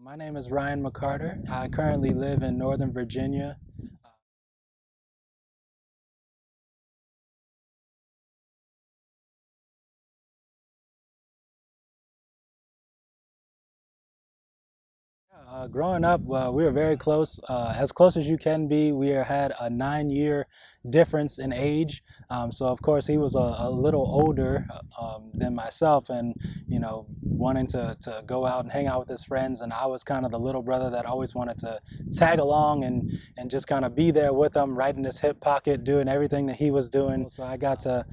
My name is Ryan McCarter. I currently live in Northern Virginia. Growing up, we were very close as you can be. Had a 9 year difference in age. So, of course, he was a little older than myself and, wanting to go out and hang out with his friends. And I was kind of the little brother that always wanted to tag along and just kind of be there with him, right in his hip pocket, doing everything that he was doing. So I got to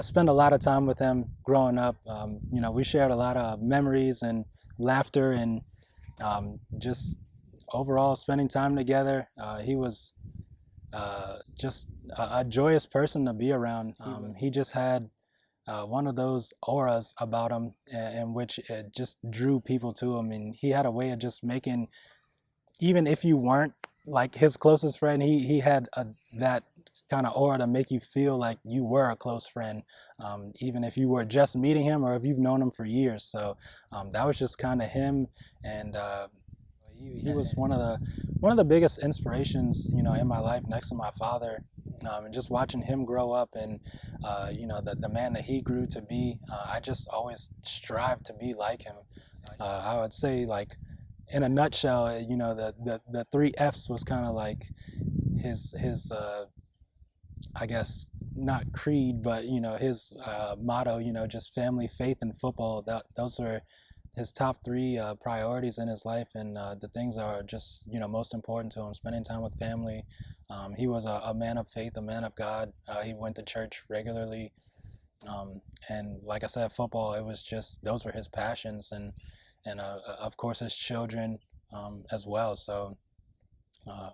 spend a lot of time with him growing up. We shared a lot of memories and laughter and just overall spending time together. He was just a joyous person to be around. He just had one of those auras about him in which it just drew people to him, and he had a way of just making, even if you weren't like his closest friend, he had that kind of aura to make you feel like you were a close friend, even if you were just meeting him or if you've known him for years. So that was just kind of him, and he was one of the biggest inspirations, in my life, next to my father. And just watching him grow up and the man that he grew to be, I just always strive to be like him. I would say, like, in a nutshell, the three F's was kind of like his I guess not creed, but his motto. Just family, faith, and football. Those are his top three priorities in his life, and the things that are just most important to him. Spending time with family. He was a man of faith, a man of God. He went to church regularly, and like I said, football. It was just those were his passions, and of course his children as well. So uh,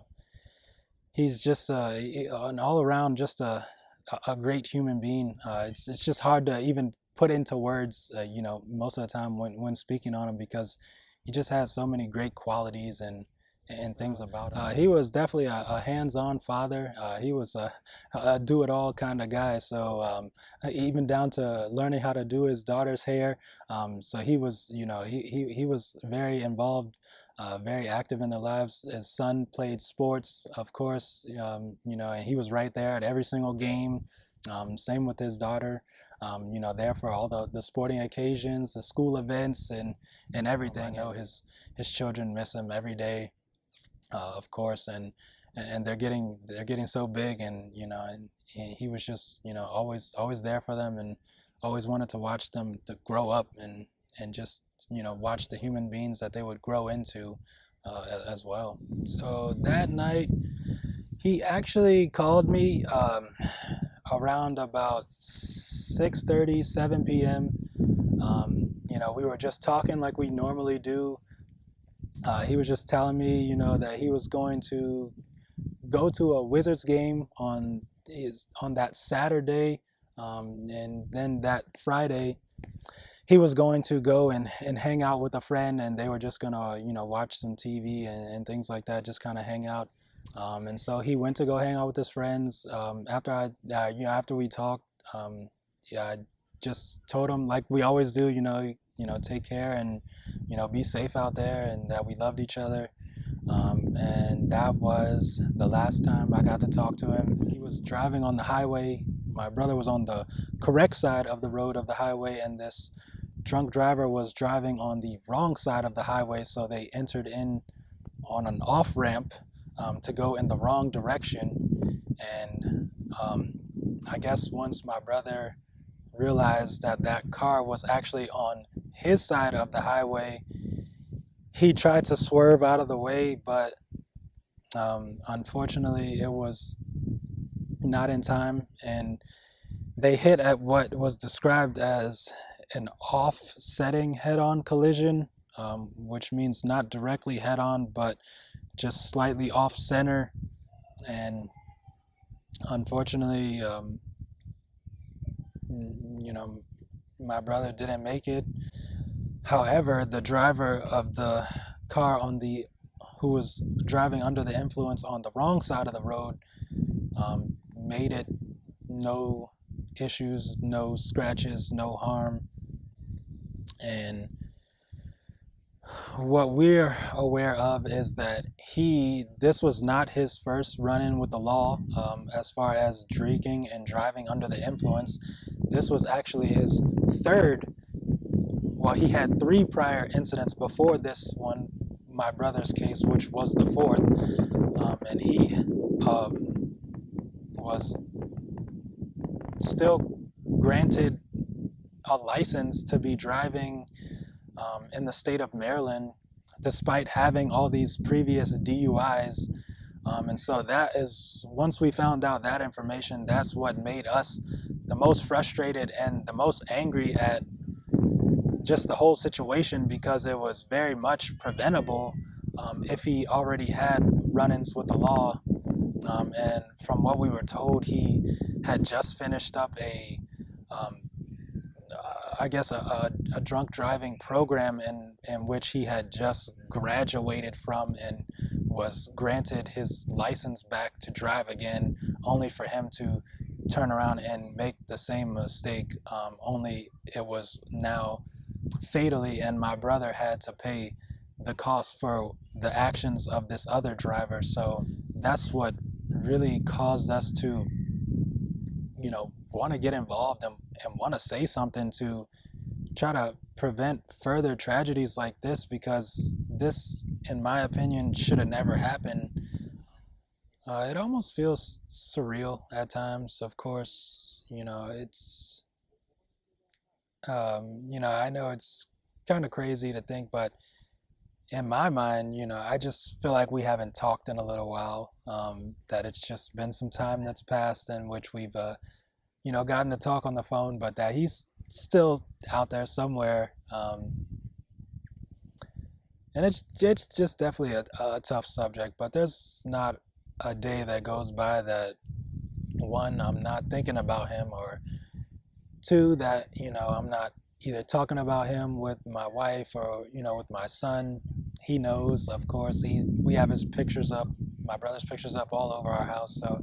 he's just an all around just a great human being. It's just hard to even put into words, most of the time when speaking on him, because he just has so many great qualities and things about him. He was definitely a hands-on father. He was a do-it-all kind of guy. So even down to learning how to do his daughter's hair. So he was, he was very involved, very active in their lives. His son played sports, of course, and he was right there at every single game. Same with his daughter. There for all the sporting occasions, the school events, and everything. His children miss him every day, of course, and they're getting so big, and he was just always there for them, and always wanted to watch them to grow up and just watch the human beings that they would grow into as well. So that night he actually called me around about 6:30, 7 p.m. We were just talking like we normally do. He was just telling me, that he was going to go to a Wizards game on that Saturday, and then that Friday he was going to go and hang out with a friend, and they were just gonna watch some TV and things like that, just kind of hang out. And so he went to go hang out with his friends. After we talked, yeah, I just told him like we always do, take care and be safe out there, and that we loved each other. And that was the last time I got to talk to him. He was driving on the highway. My brother was on the correct side of the road of the highway, and this drunk driver was driving on the wrong side of the highway. So they entered in on an off ramp to go in the wrong direction. And I guess once my brother realized that that car was actually on his side of the highway, he tried to swerve out of the way, but unfortunately, it was not in time, and they hit at what was described as an offsetting head-on collision, which means not directly head-on, but just slightly off-center. And unfortunately, my brother didn't make it. However, the driver of the car who was driving under the influence on the wrong side of the road made it. No issues, no scratches, no harm. And What we're aware of is that this was not his first run-in with the law, as far as drinking and driving under the influence. This was actually his third. Well, he had three prior incidents before this one, my brother's case, which was the fourth, and he was still granted a license to be driving in the state of Maryland, despite having all these previous DUIs. And so that is, once we found out that information, that's what made us the most frustrated and the most angry at just the whole situation, because it was very much preventable if he already had run-ins with the law. And from what we were told, he had just finished up um, I guess a drunk driving program in which he had just graduated from, and was granted his license back to drive again, only for him to turn around and make the same mistake, only it was now fatally, and my brother had to pay the cost for the actions of this other driver. So that's what really caused us to, want to get involved and want to say something to try to prevent further tragedies like this, because this, in my opinion, should have never happened. It almost feels surreal at times. Of course, I know it's kind of crazy to think, but in my mind, I just feel like we haven't talked in a little while. That it's just been some time that's passed in which we've, gotten to talk on the phone, but that he's still out there somewhere. And it's just definitely a tough subject. But there's not a day that goes by that, one, I'm not thinking about him, or two, that I'm not either talking about him with my wife, or with my son. He knows, of course. We have his pictures up, my brother's pictures up all over our house, so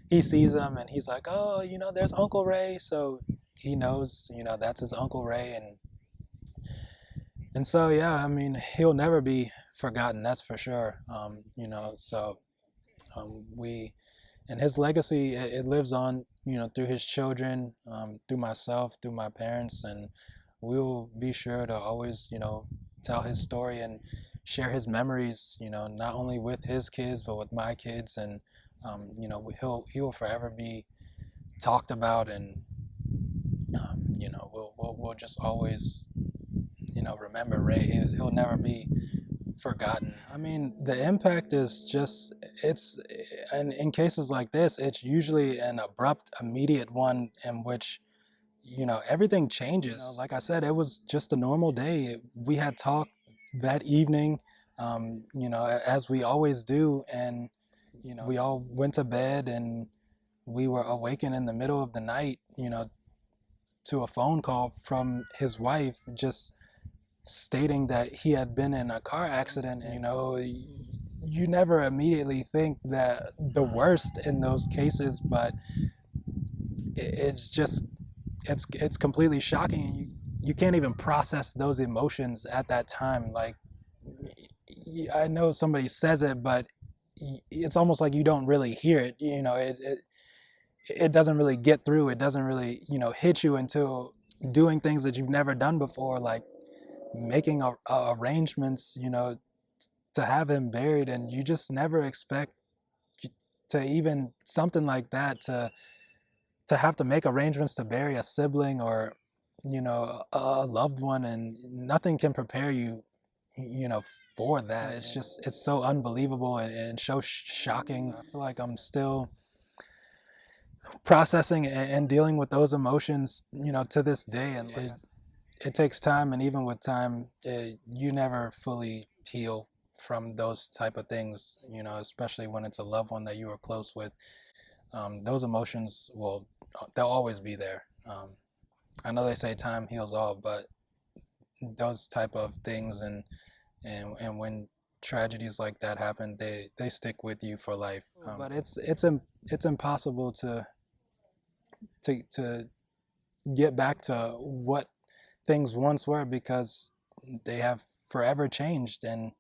he sees them and he's like, oh, there's Uncle Ray. So he knows, that's his Uncle Ray. And so, yeah, I mean, he'll never be forgotten, that's for sure. So we and his legacy, it lives on, through his children, through myself, through my parents, and we'll be sure to always, tell his story and share his memories, not only with his kids but with my kids. And he will forever be talked about, and we'll just always, remember Ray. He'll never be forgotten. I mean, the impact is just, and in cases like this, it's usually an abrupt, immediate one, in which, everything changes. Like I said, it was just a normal day. We had talked that evening, as we always do, and, we all went to bed, and we were awakened in the middle of the night, to a phone call from his wife, just stating that he had been in a car accident. And, you never immediately think that the worst in those cases, but it's completely shocking, and you can't even process those emotions at that time. Like, I know somebody says it, but it's almost like you don't really hear it. It doesn't really get through. It doesn't really, hit you until doing things that you've never done before, like making arrangements, to have him buried. And you just never expect to even something like that, to have to make arrangements to bury a sibling, or, a loved one, and nothing can prepare you, for that. It's so unbelievable, and so shocking. I feel like I'm still processing and dealing with those emotions, to this day. And it takes time, and even with time, you never fully heal from those type of things, especially when it's a loved one that you are close with. Those emotions they'll always be there. I know they say time heals all, but those type of things, and when tragedies like that happen, they stick with you for life. But it's impossible to get back to what things once were, because they have forever changed. And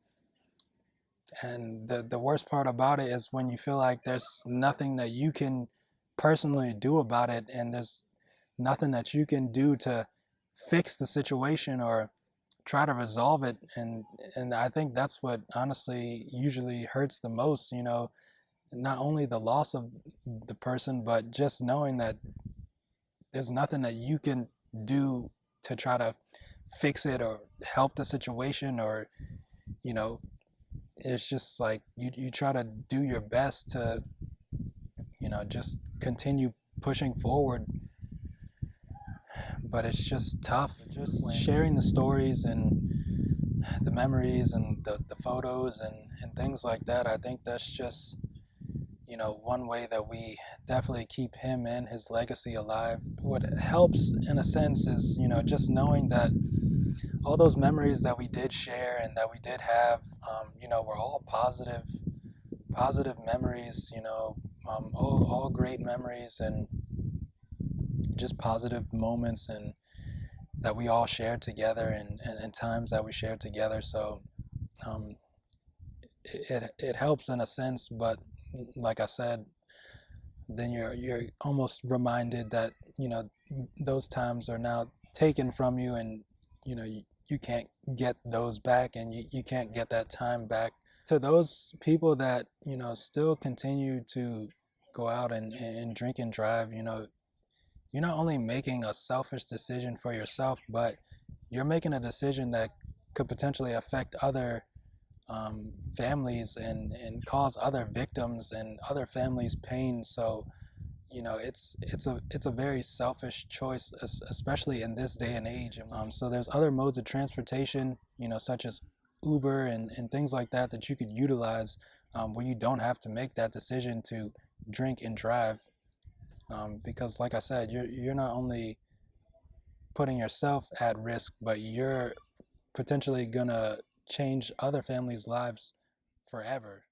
the worst part about it is when you feel like there's nothing that you can personally do about it, and there's nothing that you can do to fix the situation or try to resolve it. And I think that's what honestly usually hurts the most, you know, not only the loss of the person, but just knowing that there's nothing that you can do to try to fix it or help the situation, or you know, it's just like you try to do your best to, you know, just continue pushing forward, but it's just tough. Just sharing the stories and the memories and the photos and things like that, I think that's just, you know, one way that we definitely keep him and his legacy alive. What helps in a sense is, you know, just knowing that all those memories that we did share and that we did have, you know, were all positive memories, you know, all great memories and just positive moments, and that we all shared together, and times that we shared together. So um, it helps in a sense, but like I said, then you're almost reminded that, you know, those times are now taken from you, and you know, you can't get those back, and you can't get that time back. To those people that, you know, still continue to go out and drink and drive, you know, you're not only making a selfish decision for yourself, but you're making a decision that could potentially affect other families, and cause other victims and other families pain. So, you know, it's a very selfish choice, especially in this day and age. So there's other modes of transportation, you know, such as Uber and things like that, that you could utilize, where you don't have to make that decision to drink and drive. Because like I said, you're not only putting yourself at risk, but you're potentially gonna change other families' lives forever.